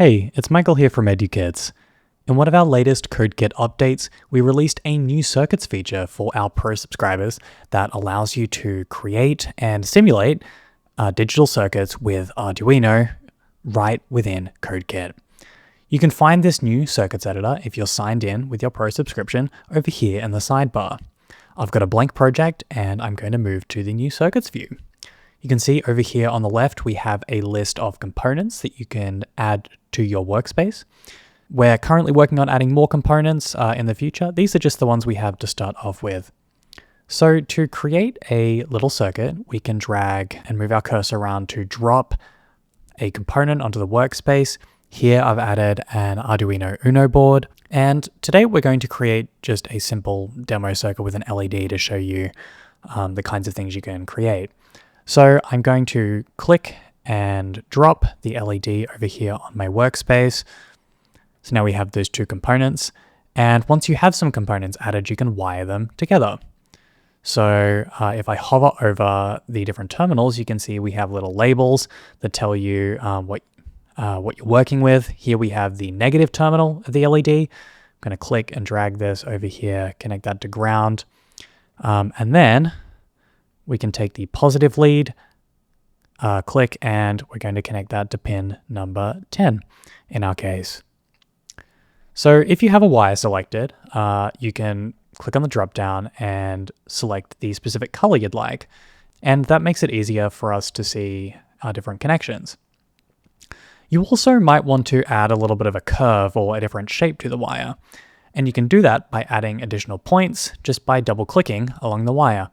Hey, it's Michael here from EduKids. In one of our latest CodeKit updates, we released a new circuits feature for our Pro subscribers that allows you to create and simulate digital circuits with Arduino right within CodeKit. You can find this new circuits editor if you're signed in with your Pro subscription over here in the sidebar. I've got a blank project and I'm going to move to the new circuits view. You can see over here on the left, we have a list of components that you can add to your workspace. We're currently working on adding more components in the future. These are just the ones we have to start off with. So to create a little circuit, we can drag and move our cursor around to drop a component onto the workspace. Here I've added an Arduino Uno board. And today we're going to create just a simple demo circuit with an LED to show you the kinds of things you can create. So I'm going to click and drop the LED over here on my workspace. So now we have those two components. And once you have some components added, you can wire them together. So if I hover over the different terminals, you can see we have little labels that tell you what you're working with. Here we have the negative terminal of the LED. I'm going to click and drag this over here, connect that to ground. And then we can take the positive lead, click, and we're going to connect that to pin number 10 in our case. So if you have a wire selected, you can click on the drop down and select the specific color you'd like. And that makes it easier for us to see our different connections. You also might want to add a little bit of a curve or a different shape to the wire. And you can do that by adding additional points just by double clicking along the wire.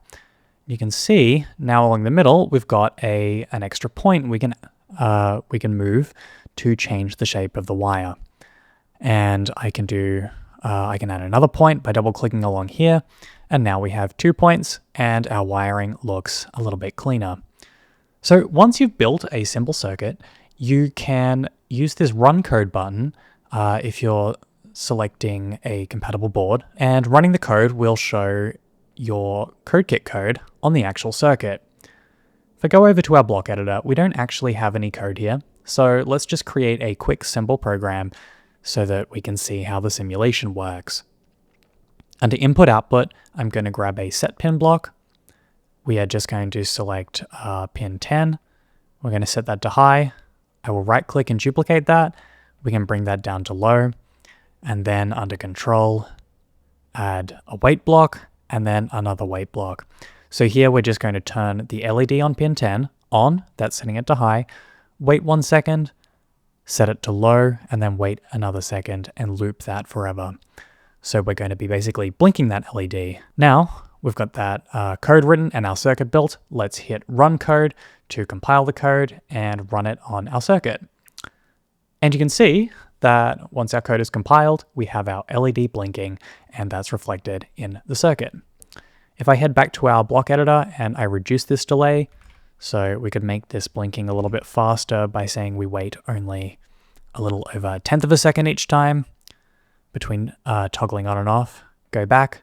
You can see now along the middle, we've got an extra point we can move to change the shape of the wire. And I can add another point by double clicking along here. And now we have 2 points and our wiring looks a little bit cleaner. So once you've built a simple circuit, you can use this run code button if you're selecting a compatible board, and running the code will show your CodeKit code on the actual circuit. If I go over to our block editor, we don't actually have any code here. So let's just create a quick simple program so that we can see how the simulation works. Under input output, I'm going to grab a set pin block. We are just going to select pin 10. We're going to set that to high. I will right click and duplicate that. We can bring that down to low. And then under control, add a wait block and then another wait block. So here we're just going to turn the LED on pin 10 on, that's setting it to high, wait 1 second, set it to low, and then wait another second and loop that forever. So we're going to be basically blinking that LED. Now we've got that code written and our circuit built. Let's hit run code to compile the code and run it on our circuit. And you can see that once our code is compiled, we have our LED blinking, and that's reflected in the circuit. If I head back to our block editor and I reduce this delay, so we could make this blinking a little bit faster by saying we wait only a little over 1/10 of a second each time between toggling on and off, go back,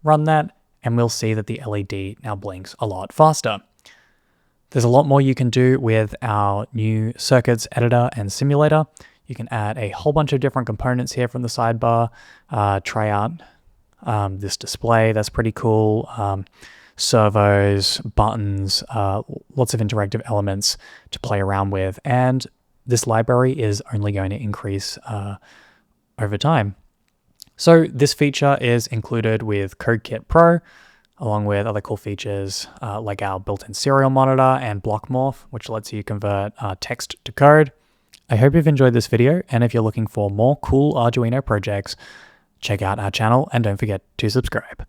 run that, and we'll see that the LED now blinks a lot faster. There's a lot more you can do with our new circuits editor and simulator. You can add a whole bunch of different components here from the sidebar. Try out this display, that's pretty cool. Servos, buttons, lots of interactive elements to play around with. And this library is only going to increase over time. So this feature is included with CodeKit Pro, along with other cool features like our built-in serial monitor and BlockMorph, which lets you convert text to code. I hope you've enjoyed this video, and if you're looking for more cool Arduino projects, check out our channel and don't forget to subscribe.